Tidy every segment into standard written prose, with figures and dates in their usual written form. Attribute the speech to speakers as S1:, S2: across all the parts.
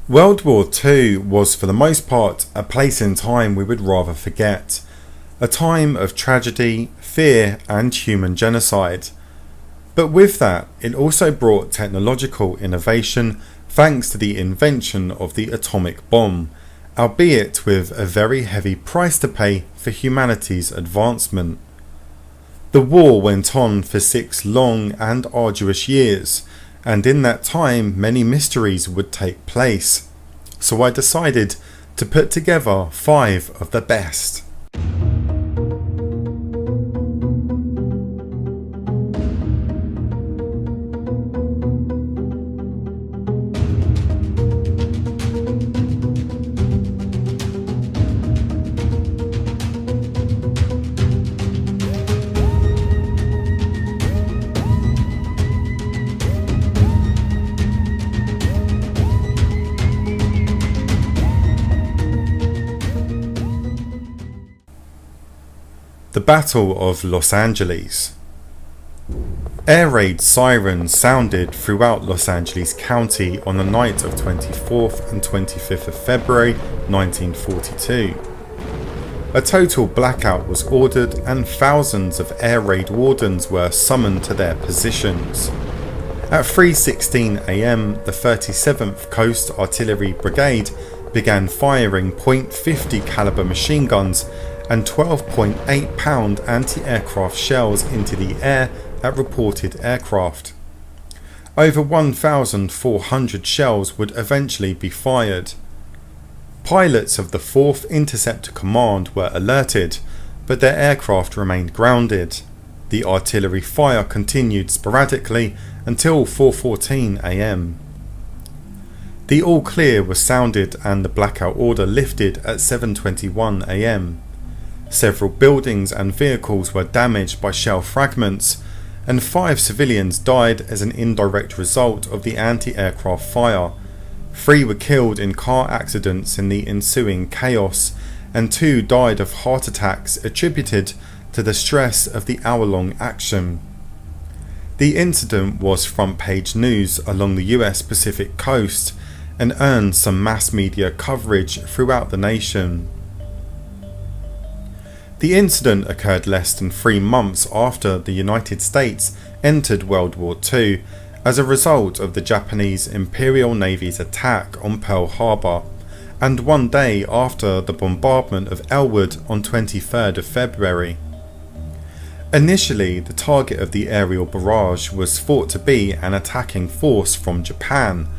S1: World War II was for the most part a place in time we would rather forget. A time of tragedy, fear and human genocide. But with that, it also brought technological innovation thanks to the invention of the atomic bomb, albeit with a very heavy price to pay for humanity's advancement. The war went on for 6 long and arduous years, and in that time many mysteries would take place, so I decided to put together 5 of the best. The Battle of Los Angeles. Air raid sirens sounded throughout Los Angeles County on the night of 24th and 25th of February 1942. A total blackout was ordered and thousands of air raid wardens were summoned to their positions. At 3:16 am, the 37th Coast Artillery Brigade began firing .50 caliber machine guns and 12.8 pound anti-aircraft shells into the air at reported aircraft. Over 1,400 shells would eventually be fired. Pilots of the 4th Interceptor Command were alerted, but their aircraft remained grounded. The artillery fire continued sporadically until 4:14 am. The all clear was sounded and the blackout order lifted at 7:21 am. Several buildings and vehicles were damaged by shell fragments, and 5 civilians died as an indirect result of the anti-aircraft fire. 3 were killed in car accidents in the ensuing chaos, and 2 died of heart attacks attributed to the stress of the hour-long action. The incident was front-page news along the US Pacific coast and earned some mass media coverage throughout the nation. The incident occurred less than 3 months after the United States entered World War II as a result of the Japanese Imperial Navy's attack on Pearl Harbor, and 1 day after the bombardment of Elwood on 23rd of February. Initially, the target of the aerial barrage was thought to be an attacking force from Japan,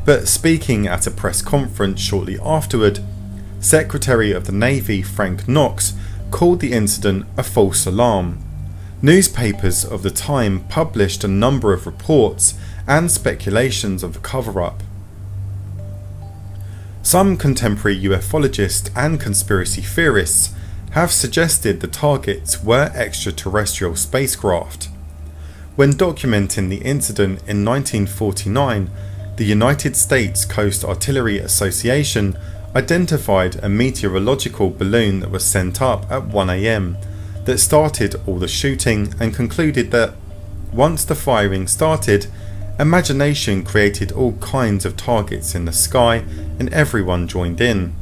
S1: but speaking at a press conference shortly afterward, Secretary of the Navy Frank Knox called the incident a false alarm. Newspapers of the time published a number of reports and speculations of the cover-up. Some contemporary ufologists and conspiracy theorists have suggested the targets were extraterrestrial spacecraft. When documenting the incident in 1949, the United States Coast Artillery Association identified a meteorological balloon that was sent up at 1 am that started all the shooting, and concluded that once the firing started, imagination created all kinds of targets in the sky and everyone joined in.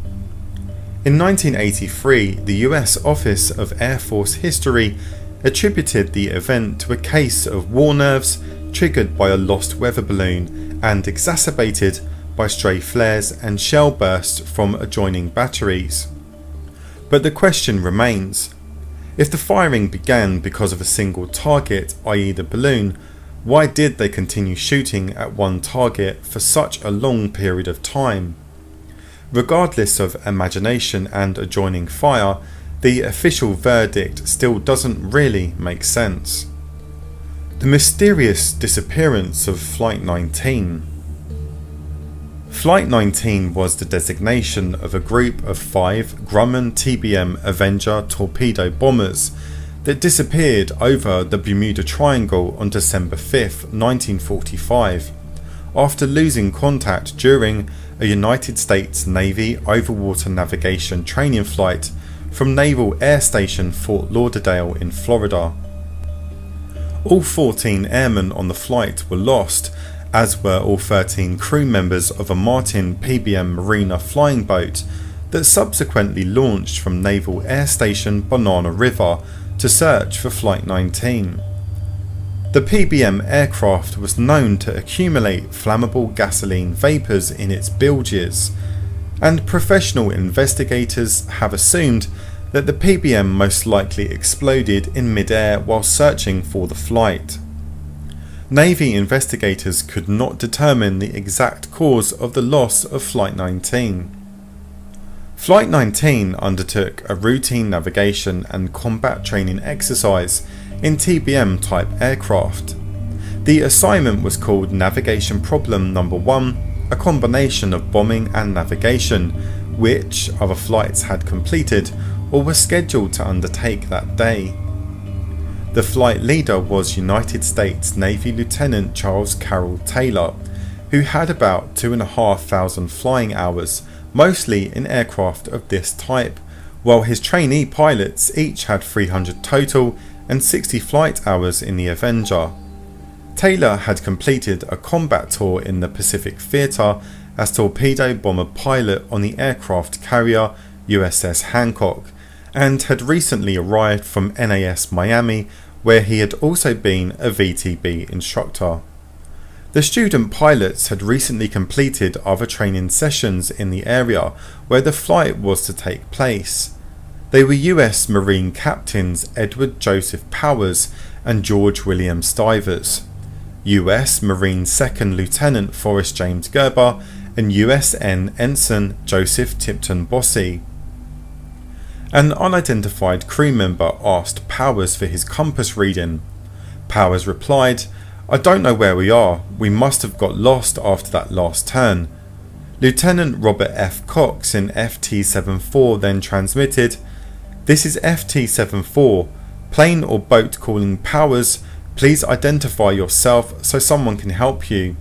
S1: In 1983, the US Office of Air Force History attributed the event to a case of war nerves triggered by a lost weather balloon and exacerbated by stray flares and shell bursts from adjoining batteries. But the question remains, if the firing began because of a single target, i.e. the balloon, why did they continue shooting at one target for such a long period of time? Regardless of imagination and adjoining fire, the official verdict still doesn't really make sense. The mysterious disappearance of Flight 19. Flight 19 was the designation of a group of 5 Grumman TBM Avenger torpedo bombers that disappeared over the Bermuda Triangle on December 5, 1945, after losing contact during a United States Navy overwater navigation training flight from Naval Air Station Fort Lauderdale in Florida. All 14 airmen on the flight were lost, as were all 13 crew members of a Martin PBM Marina flying boat that subsequently launched from Naval Air Station Banana River to search for Flight 19. The PBM aircraft was known to accumulate flammable gasoline vapours in its bilges, and professional investigators have assumed that the PBM most likely exploded in mid-air while searching for the flight. Navy investigators could not determine the exact cause of the loss of Flight 19. Flight 19 undertook a routine navigation and combat training exercise in TBM type aircraft. The assignment was called Navigation Problem Number 1, a combination of bombing and navigation, which other flights had completed or were scheduled to undertake that day. The flight leader was United States Navy Lieutenant Charles Carroll Taylor, who had about 2,500 flying hours, mostly in aircraft of this type, while his trainee pilots each had 300 total and 60 flight hours in the Avenger. Taylor had completed a combat tour in the Pacific Theatre as torpedo bomber pilot on the aircraft carrier USS Hancock, and had recently arrived from NAS Miami, where he had also been a VTB instructor. The student pilots had recently completed other training sessions in the area where the flight was to take place. They were US Marine Captains Edward Joseph Powers and George William Stivers, US Marine 2nd Lieutenant Forrest James Gerber, and USN Ensign Joseph Tipton Bossy. An unidentified crew member asked Powers for his compass reading. Powers replied, "I don't know where we are. We must have got lost after that last turn." Lieutenant Robert F. Cox in FT-74 then transmitted, "This is FT-74. Plane or boat calling Powers. Please identify yourself so someone can help you."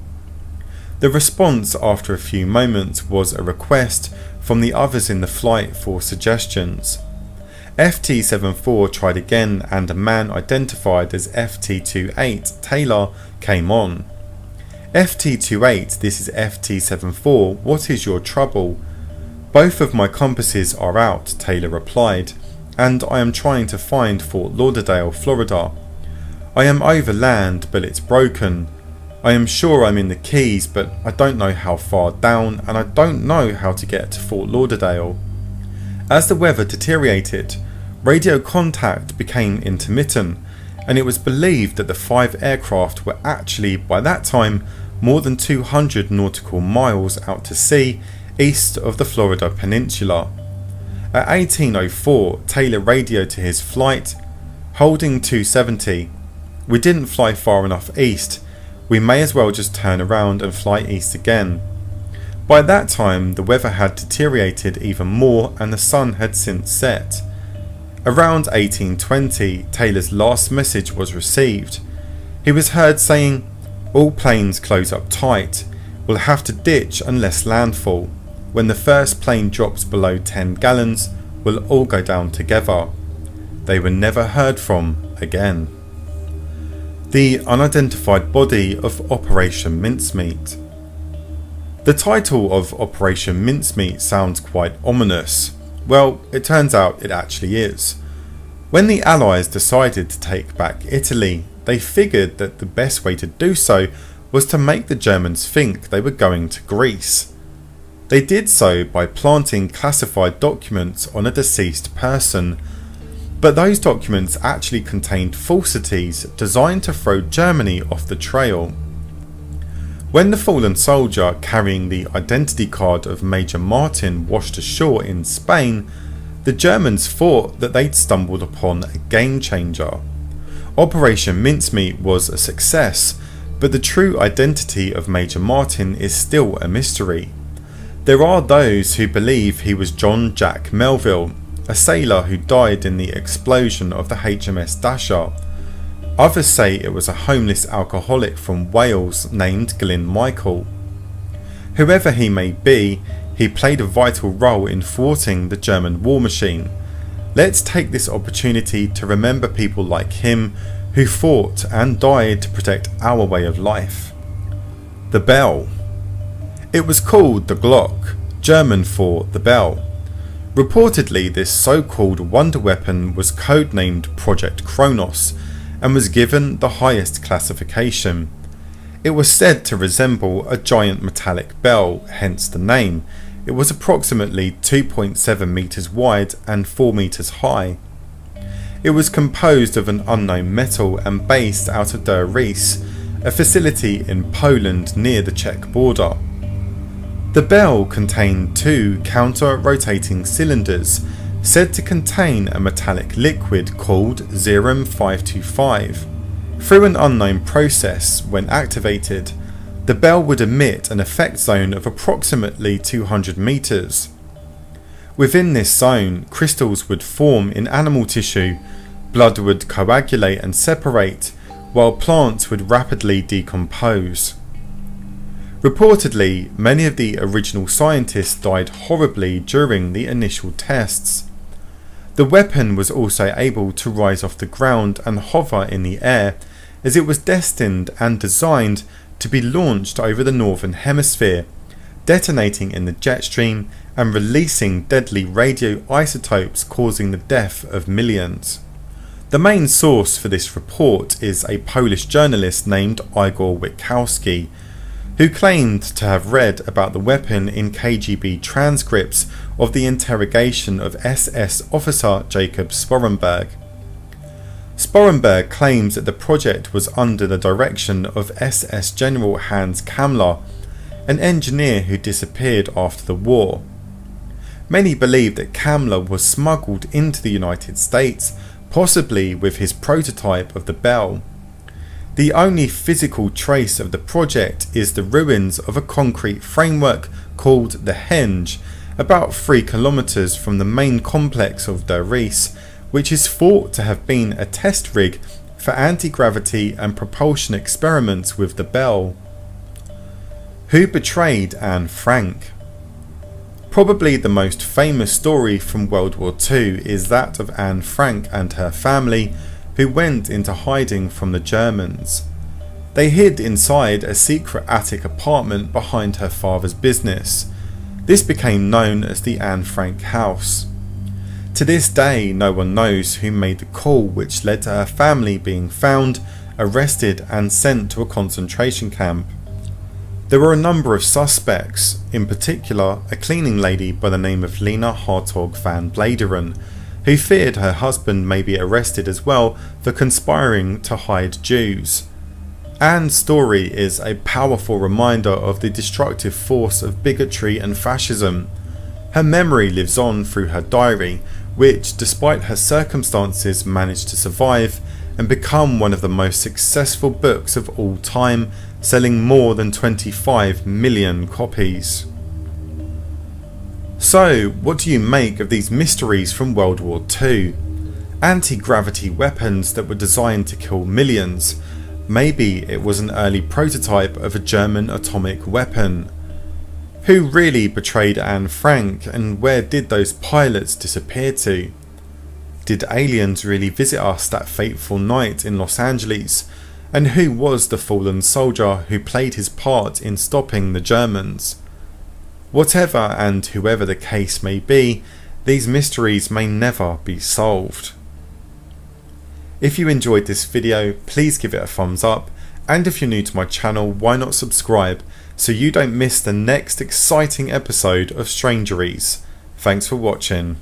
S1: The response after a few moments was a request from the others in the flight for suggestions. FT-74 tried again, and a man identified as FT-28 Taylor came on. "FT-28, this is FT-74, what is your trouble?" "Both of my compasses are out," Taylor replied, "and I am trying to find Fort Lauderdale, Florida. I am over land, but it's broken. I am sure I'm in the Keys, but I don't know how far down, and I don't know how to get to Fort Lauderdale." As the weather deteriorated, radio contact became intermittent, and it was believed that the 5 aircraft were actually, by that time, more than 200 nautical miles out to sea east of the Florida Peninsula. At 18:04, Taylor radioed to his flight, "Holding 270. We didn't fly far enough east. We may as well just turn around and fly east again." By that time, the weather had deteriorated even more and the sun had since set. Around 18:20, Taylor's last message was received. He was heard saying, "All planes close up tight. We'll have to ditch unless landfall. When the first plane drops below 10 gallons, we'll all go down together." They were never heard from again. The unidentified body of Operation Mincemeat. The title of Operation Mincemeat sounds quite ominous. Well, it turns out it actually is. When the Allies decided to take back Italy, they figured that the best way to do so was to make the Germans think they were going to Greece. They did so by planting classified documents on a deceased person, but those documents actually contained falsities designed to throw Germany off the trail. When the fallen soldier carrying the identity card of Major Martin washed ashore in Spain, the Germans thought that they'd stumbled upon a game changer. Operation Mincemeat was a success, but the true identity of Major Martin is still a mystery. There are those who believe he was John Jack Melville, a sailor who died in the explosion of the HMS Dasher. Others say it was a homeless alcoholic from Wales named Glyn Michael. Whoever he may be, he played a vital role in thwarting the German war machine. Let's take this opportunity to remember people like him who fought and died to protect our way of life. The bell. It was called the Glock, German for the bell. Reportedly, this so-called wonder weapon was codenamed Project Kronos and was given the highest classification. It was said to resemble a giant metallic bell, hence the name. It was approximately 2.7 meters wide and 4 meters high. It was composed of an unknown metal and based out of Der Ries, a facility in Poland near the Czech border. The bell contained 2 counter-rotating cylinders said to contain a metallic liquid called Serum 525. Through an unknown process, when activated, the bell would emit an effect zone of approximately 200 meters. Within this zone, crystals would form in animal tissue, blood would coagulate and separate, while plants would rapidly decompose. Reportedly, many of the original scientists died horribly during the initial tests. The weapon was also able to rise off the ground and hover in the air, as it was destined and designed to be launched over the northern hemisphere, detonating in the jet stream and releasing deadly radioisotopes causing the death of millions. The main source for this report is a Polish journalist named Igor Witkowski, who claimed to have read about the weapon in KGB transcripts of the interrogation of SS officer Jacob Sporenberg. Sporenberg claims that the project was under the direction of SS General Hans Kammler, an engineer who disappeared after the war. Many believe that Kammler was smuggled into the United States, possibly with his prototype of the bell. The only physical trace of the project is the ruins of a concrete framework called the Henge, about 3 kilometers from the main complex of Der Ries, which is thought to have been a test rig for anti-gravity and propulsion experiments with the bell. Who betrayed Anne Frank? Probably the most famous story from World War II is that of Anne Frank and her family, who went into hiding from the Germans. They hid inside a secret attic apartment behind her father's business. This became known as the Anne Frank house. To this day, no one knows who made the call which led to her family being found, arrested and sent to a concentration camp. There were a number of suspects, in particular a cleaning lady by the name of Lena Hartog van Bladeren, who feared her husband may be arrested as well for conspiring to hide Jews. Anne's story is a powerful reminder of the destructive force of bigotry and fascism. Her memory lives on through her diary, which, despite her circumstances, managed to survive and become one of the most successful books of all time, selling more than 25 million copies. So, what do you make of these mysteries from World War II? Anti-gravity weapons that were designed to kill millions. Maybe it was an early prototype of a German atomic weapon. Who really betrayed Anne Frank, and where did those pilots disappear to? Did aliens really visit us that fateful night in Los Angeles? And who was the fallen soldier who played his part in stopping the Germans? Whatever and whoever the case may be, these mysteries may never be solved. If you enjoyed this video, please give it a thumbs up, and if you're new to my channel, why not subscribe so you don't miss the next exciting episode of Strangeries. Thanks for watching.